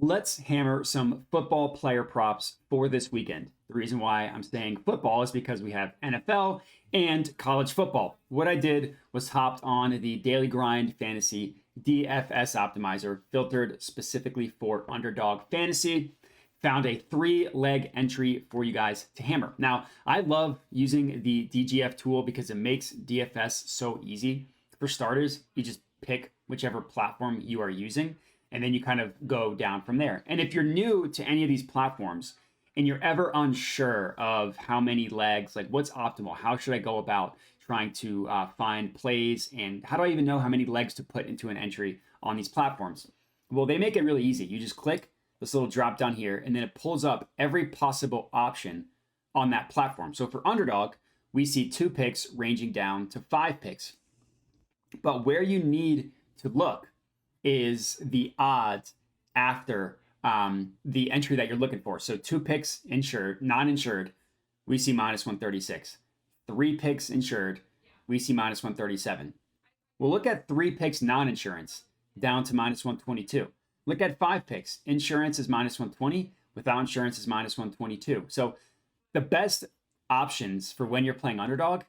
Let's hammer some football player props for this weekend. The reason why I'm saying football is because we have NFL and college football. What I did was hopped on the Daily Grind Fantasy DFS optimizer, filtered specifically for Underdog Fantasy. Found a 3-leg entry for you guys to hammer. Now, I love using the DGF tool because it makes DFS so easy. For starters, you just pick whichever platform you are using, and then you kind of go down from there. And if you're new to any of these platforms and you're ever unsure of how many legs, like what's optimal, how should I go about trying to find plays, and how do I even know how many legs to put into an entry on these platforms? Well, they make it really easy. You just click this little drop down here, and then it pulls up every possible option on that platform. So for Underdog, we see 2 picks ranging down to 5 picks. But where you need to look is the odds after the entry that you're looking for. So 2 picks insured, non-insured, we see minus 136. 3 picks insured, we see minus 137. We'll look at 3 picks non-insurance, down to minus 122. Look at 5 picks. Insurance is minus 120. Without insurance is minus 122. So the best options for when you're playing Underdog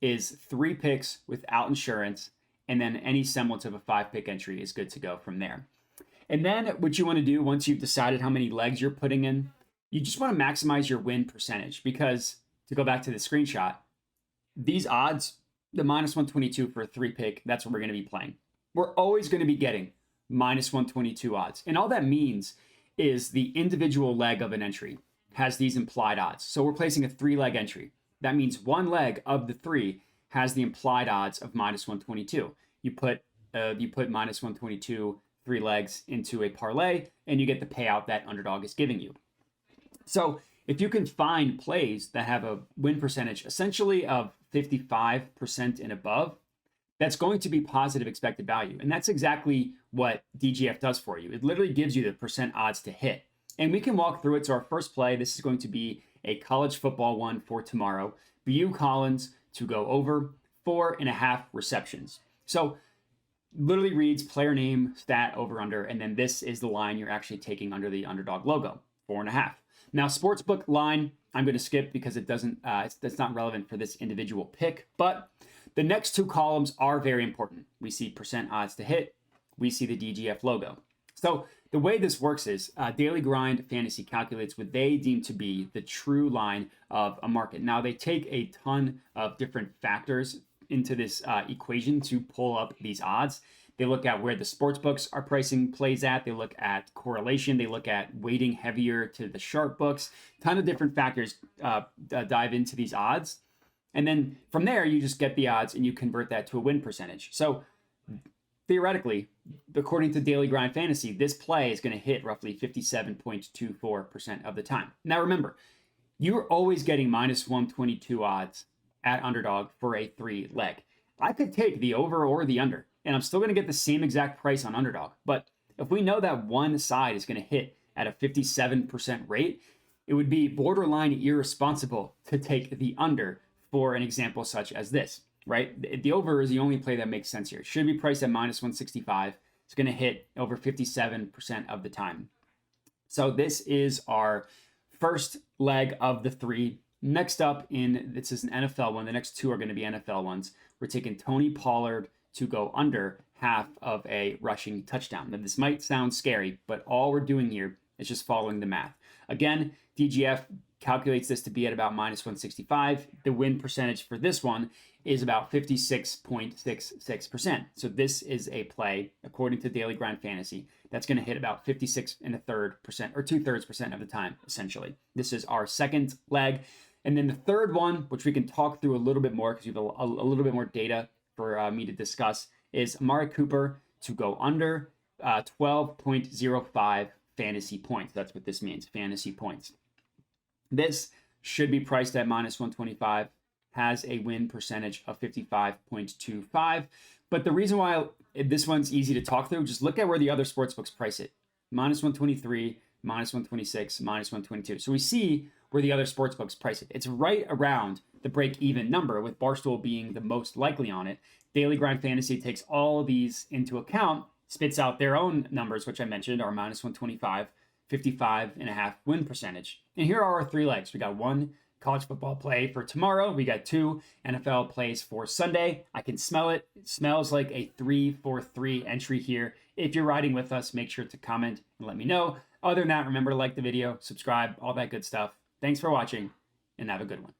is 3 picks without insurance, and then any semblance of a 5-pick entry is good to go from there. And then what you want to do once you've decided how many legs you're putting in, you just want to maximize your win percentage, because to go back to the screenshot, these odds, the minus 122 for a 3-pick, that's what we're going to be playing. We're always going to be getting minus 122 odds. And all that means is the individual leg of an entry has these implied odds. So we're placing a 3-leg entry. That means 1 leg of the 3 has the implied odds of minus 122. You put minus 122 3 legs into a parlay, and you get the payout that Underdog is giving you. So if you can find plays that have a win percentage essentially of 55% and above, that's going to be positive expected value. And that's exactly what DGF does for you. It literally gives you the percent odds to hit. And we can walk through it. So our first play, this is going to be a college football one for tomorrow. BU Collins to go over 4.5 receptions. So literally reads player name, stat, over, under, and then this is the line you're actually taking under the Underdog logo, 4.5. Now, sportsbook line, I'm going to skip because it doesn't, that's not relevant for this individual pick, but the next 2 columns are very important. We see percent odds to hit. We see the DGF logo. So the way this works is Daily Grind Fantasy calculates what they deem to be the true line of a market. Now, they take a ton of different factors into this equation to pull up these odds. They look at where the sports books are pricing plays at. They look at correlation. They look at weighting heavier to the sharp books. A ton of different factors dive into these odds. And then from there, you just get the odds and you convert that to a win percentage. So theoretically, according to Daily Grind Fantasy, this play is going to hit roughly 57.24% of the time. Now remember, you're always getting minus 122 odds at Underdog for a 3-leg. I could take the over or the under, and I'm still going to get the same exact price on Underdog. But if we know that one side is going to hit at a 57% rate, it would be borderline irresponsible to take the under for an example such as this, right? The over is the only play that makes sense here. It should be priced at minus 165. It's going to hit over 57% of the time. So this is our first leg of the 3. Next up, this is an NFL one. The next 2 are going to be NFL ones. We're taking Tony Pollard to go under half of a rushing touchdown. Now, this might sound scary, but all we're doing here is just following the math. Again, DGF calculates this to be at about minus 165. The win percentage for this one is about 56.66%. So this is a play, according to Daily Grind Fantasy, that's going to hit about 56.33% or 2/3% of the time, essentially. This is our second leg. And then the third one, which we can talk through a little bit more because we have a little bit more data for me to discuss, is Amari Cooper to go under 12.05 fantasy points. That's what this means, fantasy points. This should be priced at minus 125, has a win percentage of 55.25. But the reason why this one's easy to talk through, just look at where the other sportsbooks price it. Minus 123, minus 126, minus 122. So we see where the other sportsbooks price it. It's right around the break-even number, with Barstool being the most likely on it. Daily Grind Fantasy takes all of these into account spits out their own numbers, which I mentioned are minus 125, 55.5 win percentage. And here are our 3 legs. We got 1 college football play for tomorrow. We got 2 NFL plays for Sunday. I can smell it. It smells like a 3-4-3 entry here. If you're riding with us, make sure to comment and let me know. Other than that, remember to like the video, subscribe, all that good stuff. Thanks for watching, and have a good one.